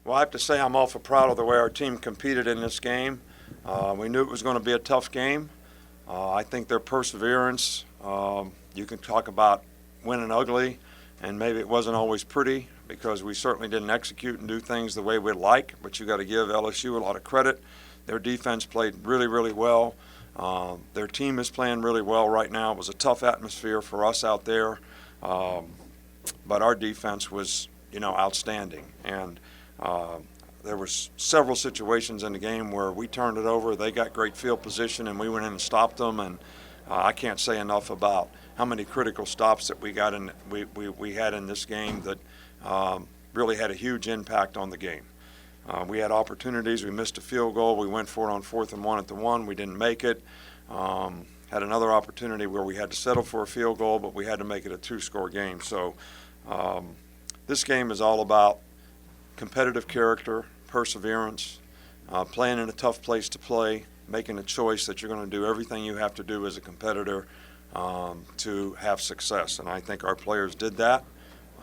Well, I have to say I'm awful proud of the way our team competed in this game. We knew it was going to be a tough game. I think their perseverance, you can talk about winning ugly, and maybe it wasn't always pretty because we certainly didn't execute and do things the way we'd like, but you got to give LSU a lot of credit. Their defense played really, really well. Their team is playing really well right now. It was a tough atmosphere for us out there, but our defense was, outstanding. And there were several situations in the game where we turned it over. They got great field position, and we went in and stopped them. And I can't say enough about how many critical stops that we got in. We had in this game that really had a huge impact on the game. We had opportunities. We missed a field goal. We went for it on 4th and 1 at the 1. We didn't make it. Had another opportunity where we had to settle for a field goal, but we had to make it a 2-score game. So this game is all about competitive character, perseverance, playing in a tough place to play, making a choice that you're going to do everything you have to do as a competitor to have success. And I think our players did that,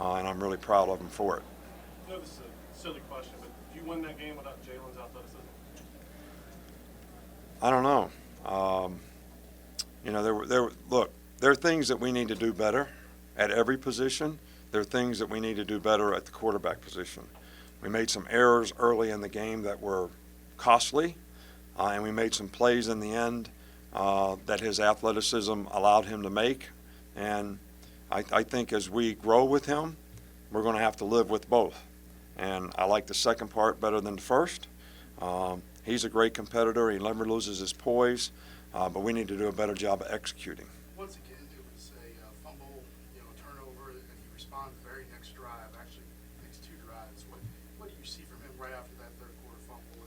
and I'm really proud of them for it. I know this is a silly question, but do you win that game without Jalen's athleticism? I don't know. Look, there are things that we need to do better at every position. There are things that we need to do better at the quarterback position. We made some errors early in the game that were costly, and we made some plays in the end that his athleticism allowed him to make. And I think as we grow with him, we're going to have to live with both. And I like the second part better than the first. He's a great competitor. He never loses his poise, but we need to do a better job of executing. Once again, it was a fumble, turnover, and he responded the very next drive, actually next 2 drives. What do you see from him right after that third quarter fumble?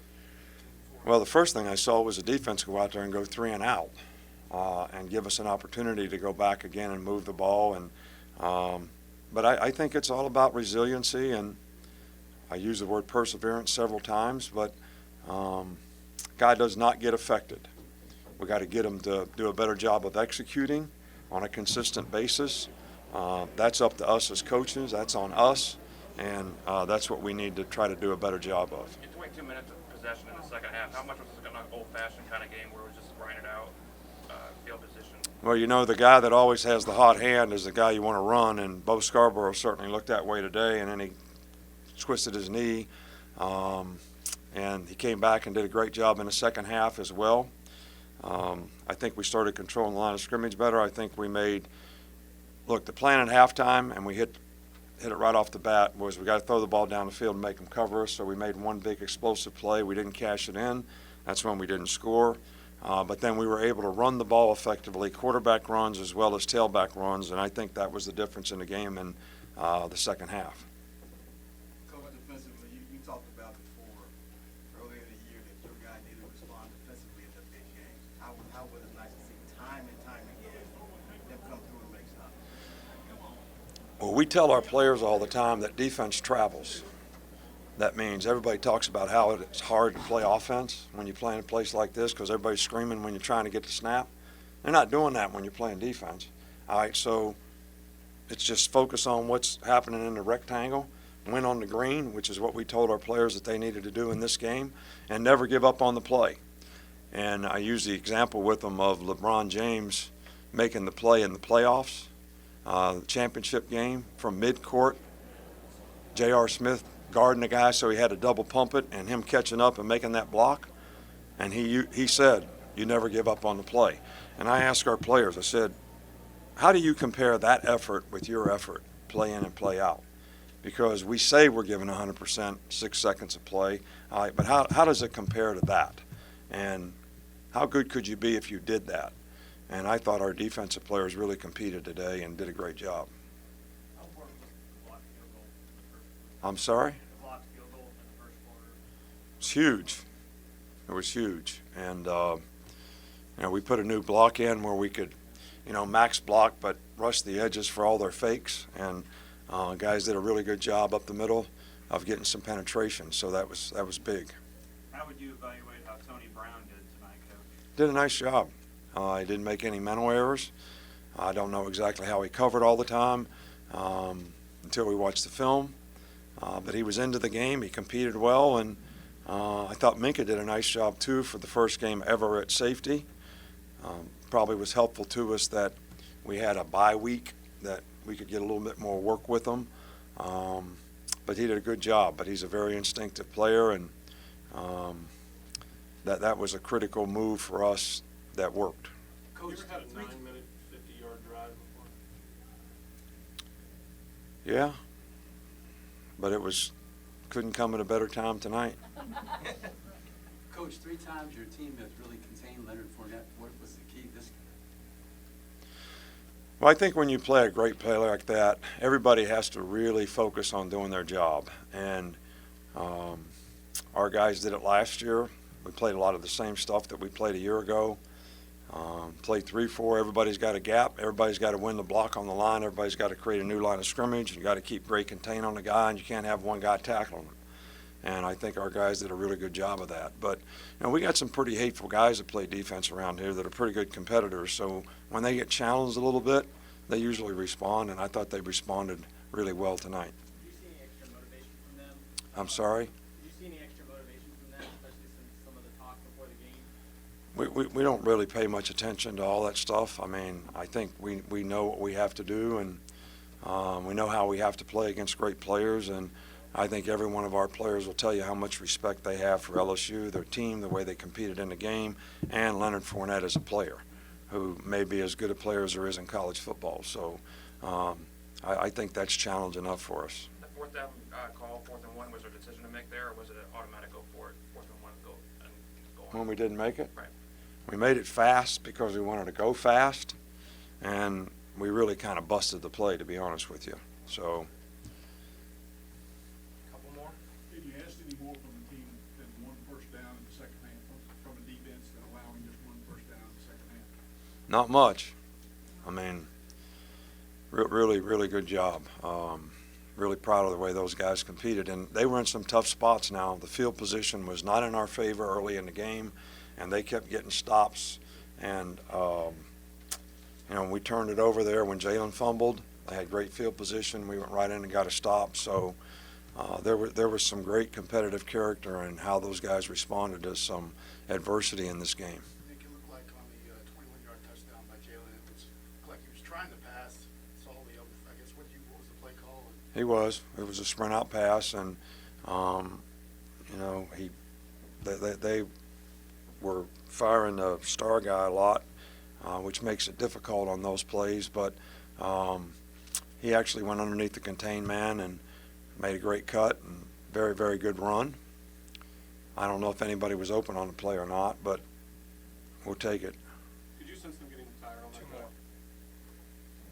Well, the first thing I saw was the defense go out there and go 3 and out and give us an opportunity to go back again and move the ball. But I think it's all about resiliency, and I use the word perseverance several times, but guy does not get affected. We got to get him to do a better job of executing on a consistent basis. That's up to us as coaches. That's on us, and that's what we need to try to do a better job of. In 22 minutes of possession in the second half, how much was it an old-fashioned kind of game where it was just grinding out field position? Well, the guy that always has the hot hand is the guy you want to run, and Bo Scarborough certainly looked that way today, and then he twisted his knee, and he came back and did a great job in the second half as well. I think we started controlling the line of scrimmage better. I think we made – look, the plan at halftime, and we hit it right off the bat, was we got to throw the ball down the field and make them cover us. So we made one big explosive play. We didn't cash it in. That's when we didn't score. But then we were able to run the ball effectively, quarterback runs as well as tailback runs, and I think that was the difference in the game in the second half. Defensively, you talked about before earlier in the year that your guy needed to respond defensively in the big games. How was it nice to see time and time again them come through and make stops? Well, we tell our players all the time that defense travels. That means everybody talks about how it's hard to play offense when you play in a place like this because everybody's screaming when you're trying to get the snap. They're not doing that when you're playing defense. All right, so it's just focus on what's happening in the rectangle, win on the green, which is what we told our players that they needed to do in this game, and never give up on the play. And I use the example with them of LeBron James making the play in the playoffs, the championship game from midcourt, J.R. Smith guarding the guy so he had to double pump it, and him catching up and making that block. And he said, you never give up on the play. And I asked our players, I said, how do you compare that effort with your effort, play in and play out? Because we say we're giving 100%, 6 seconds of play, but how does it compare to that? And how good could you be if you did that? And I thought our defensive players really competed today and did a great job. I'm sorry? It's huge. It was huge. And, we put a new block in where we could, max block but rush the edges for all their fakes. And guys did a really good job up the middle of getting some penetration. So that was big. How would you evaluate how Tony Brown did tonight, Coach? Did a nice job. He didn't make any mental errors. I don't know exactly how he covered all the time until we watched the film. But he was into the game. He competed well, and I thought Minka did a nice job too for the first game ever at safety. Probably was helpful to us that we had a bye week that we could get a little bit more work with him. But he did a good job. But he's a very instinctive player, and that was a critical move for us that worked. You ever had a 9-minute, 50-yard drive before? Yeah, but it couldn't come at a better time tonight. Coach, 3 times your team has really contained Leonard Fournette. What was the key this game? Well, I think when you play a great play like that, everybody has to really focus on doing their job. And our guys did it last year. We played a lot of the same stuff that we played a year ago. Played 3-4. Everybody's got a gap. Everybody's got to win the block on the line. Everybody's got to create a new line of scrimmage. You got to keep great contain on the guy, and you can't have one guy tackling him. And I think our guys did a really good job of that. But we got some pretty hateful guys that play defense around here that are pretty good competitors. So when they get challenged a little bit, they usually respond, and I thought they responded really well tonight. Did you see any extra motivation from them? I'm sorry? Did you see any extra motivation from them, especially since some of the talk before the game? We don't really pay much attention to all that stuff. I mean, I think we know what we have to do, and we know how we have to play against great players, and I think every one of our players will tell you how much respect they have for LSU, their team, the way they competed in the game, and Leonard Fournette as a player, who may be as good a player as there is in college football. So I think that's challenge enough for us. The fourth down call, 4th and 1, was there a decision to make there, or was it an automatic go for it, 4th and 1, go on? When we didn't make it? Right. We made it fast because we wanted to go fast, and we really kind of busted the play, to be honest with you. So. Couple more? Did you ask any more from the team than one first down in the second half, from a defense than allowing just one first down in the second half? Not much. I mean, really good job. Really proud of the way those guys competed, and they were in some tough spots now. The field position was not in our favor early in the game, and they kept getting stops. And we turned it over there when Jalen fumbled. They had great field position. We went right in and got a stop. So there was some great competitive character in how those guys responded to some adversity in this game. I think it looked like on the 21-yard touchdown by Jalen, it looked like he was trying to pass. Saw I guess what was the play call? He was. It was a sprint out pass, and they were firing the star guy a lot, which makes it difficult on those plays. But he actually went underneath the contained man and made a great cut and very good run. I don't know if anybody was open on the play or not, but we'll take it. Did you sense them getting tired on that call?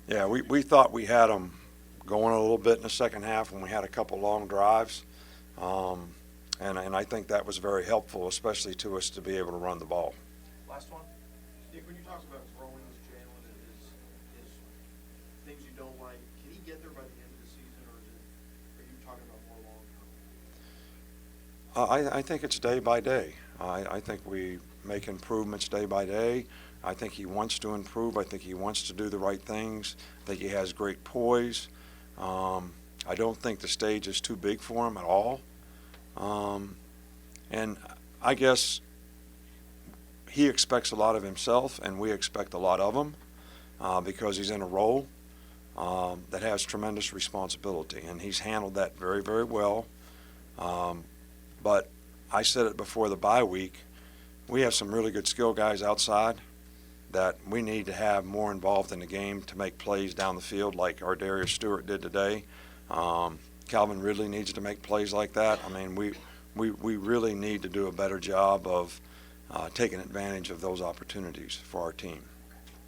Yeah, we thought we had them going a little bit in the second half when we had a couple long drives. And I think that was very helpful, especially to us to be able to run the ball. Last one? Nick, when you talk about growing with Jalen and his things you don't like, can he get there by the end of the season, or are you talking about more long term? I think it's day by day. I think we make improvements day by day. I think he wants to improve. I think he wants to do the right things. I think he has great poise. I don't think the stage is too big for him at all. And I guess he expects a lot of himself, and we expect a lot of him because he's in a role that has tremendous responsibility, and he's handled that very well. But I said it before the bye week, we have some really good skill guys outside that we need to have more involved in the game to make plays down the field like our Darius Stewart did today. Calvin Ridley needs to make plays like that. I mean, we really need to do a better job of taking advantage of those opportunities for our team.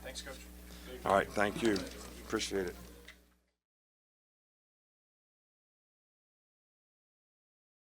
Thanks, Coach. All right, thank you. Appreciate it.